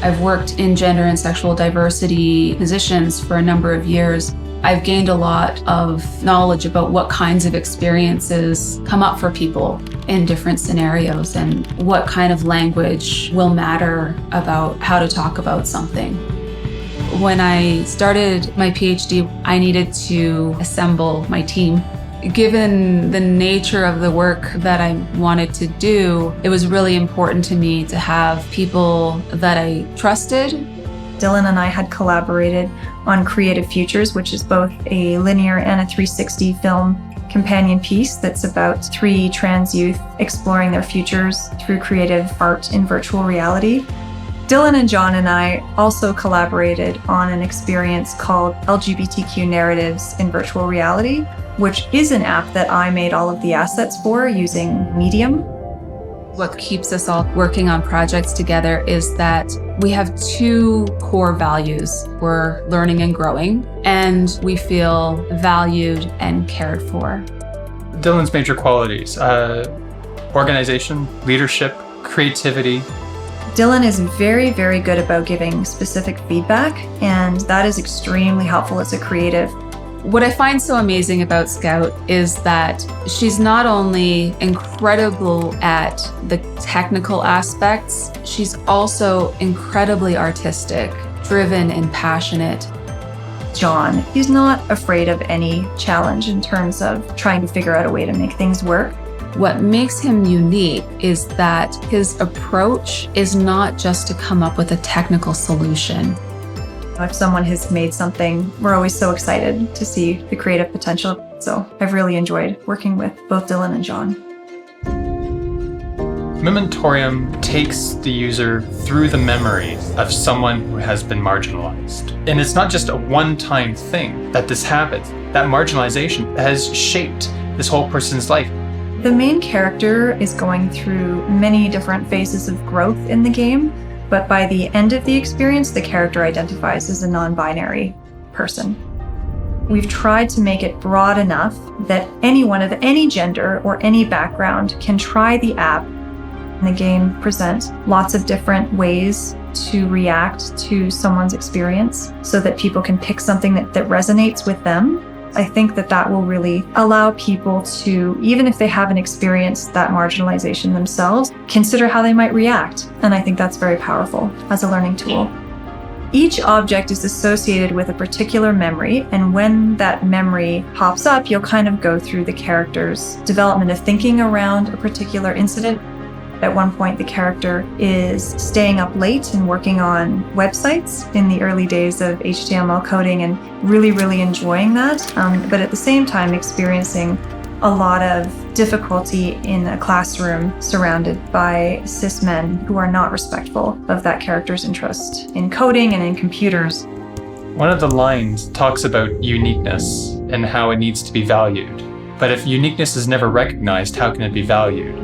I've worked in gender and sexual diversity positions for a number of years. I've gained a lot of knowledge about what kinds of experiences come up for people in different scenarios and what kind of language will matter about how to talk about something. When I started my PhD, I needed to assemble my team. Given the nature of the work that I wanted to do, it was really important to me to have people that I trusted. Dylan and I had collaborated on Creative Futures, which is both a linear and a 360 film companion piece that's about 3 trans youth exploring their futures through creative art in virtual reality. Dylan and John and I also collaborated on an experience called LGBTQ Narratives in Virtual Reality, which is an app that I made all of the assets for using Medium. What keeps us all working on projects together is that we have 2 core values. We're learning and growing, and we feel valued and cared for. Dylan's major qualities: organization, leadership, creativity. Dylan is very, very good about giving specific feedback, and that is extremely helpful as a creative. What I find so amazing about Scout is that she's not only incredible at the technical aspects, she's also incredibly artistic, driven, and passionate. John, he's not afraid of any challenge in terms of trying to figure out a way to make things work. What makes him unique is that his approach is not just to come up with a technical solution. If someone has made something, we're always so excited to see the creative potential. So I've really enjoyed working with both Dylan and John. Mementorium takes the user through the memories of someone who has been marginalized. And it's not just a one-time thing that this happens. That marginalization has shaped this whole person's life. The main character is going through many different phases of growth in the game, but by the end of the experience, the character identifies as a non-binary person. We've tried to make it broad enough that anyone of any gender or any background can try the app. The game presents lots of different ways to react to someone's experience so that people can pick something that resonates with them. I think that will really allow people to, even if they haven't experienced that marginalization themselves, consider how they might react. And I think that's very powerful as a learning tool. Each object is associated with a particular memory, and when that memory pops up, you'll kind of go through the character's development of thinking around a particular incident. At one point, the character is staying up late and working on websites in the early days of HTML coding and really, really enjoying that, but at the same time experiencing a lot of difficulty in a classroom surrounded by cis men who are not respectful of that character's interest in coding and in computers. One of the lines talks about uniqueness and how it needs to be valued. But if uniqueness is never recognized, how can it be valued?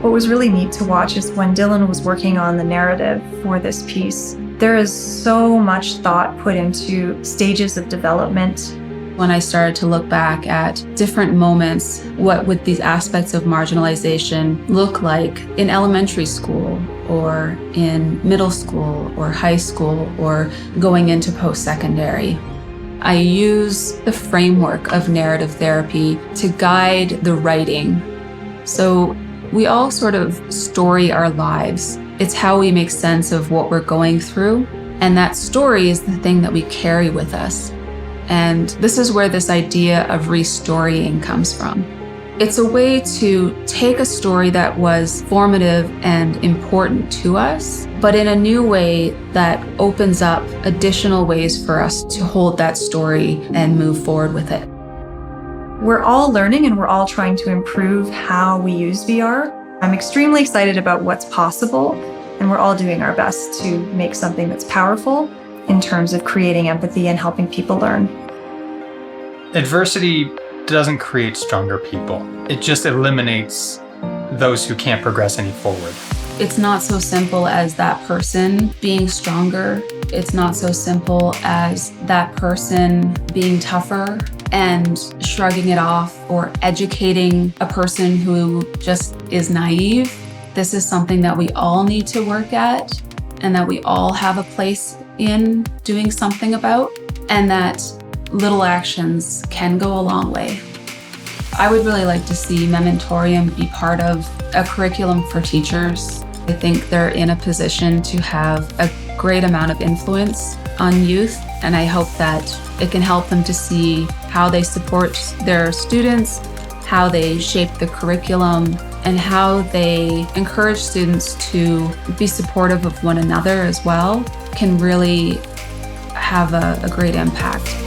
What was really neat to watch is when Dylan was working on the narrative for this piece, there is so much thought put into stages of development. When I started to look back at different moments, what would these aspects of marginalization look like in elementary school or in middle school or high school or going into post-secondary? I use the framework of narrative therapy to guide the writing. So we all sort of story our lives. It's how we make sense of what we're going through. And that story is the thing that we carry with us. And this is where this idea of restorying comes from. It's a way to take a story that was formative and important to us, but in a new way that opens up additional ways for us to hold that story and move forward with it. We're all learning and we're all trying to improve how we use VR. I'm extremely excited about what's possible, and we're all doing our best to make something that's powerful in terms of creating empathy and helping people learn. Adversity doesn't create stronger people. It just eliminates those who can't progress any forward. It's not so simple as that person being stronger. It's not so simple as that person being tougher and shrugging it off or educating a person who just is naive. This is something that we all need to work at. and that we all have a place in doing something about, and that little actions can go a long way. I would really like to see Mementorium be part of a curriculum for teachers. I think they're in a position to have a great amount of influence on youth, and I hope that it can help them to see how they support their students, how they shape the curriculum, and how they encourage students to be supportive of one another as well, can really have a great impact.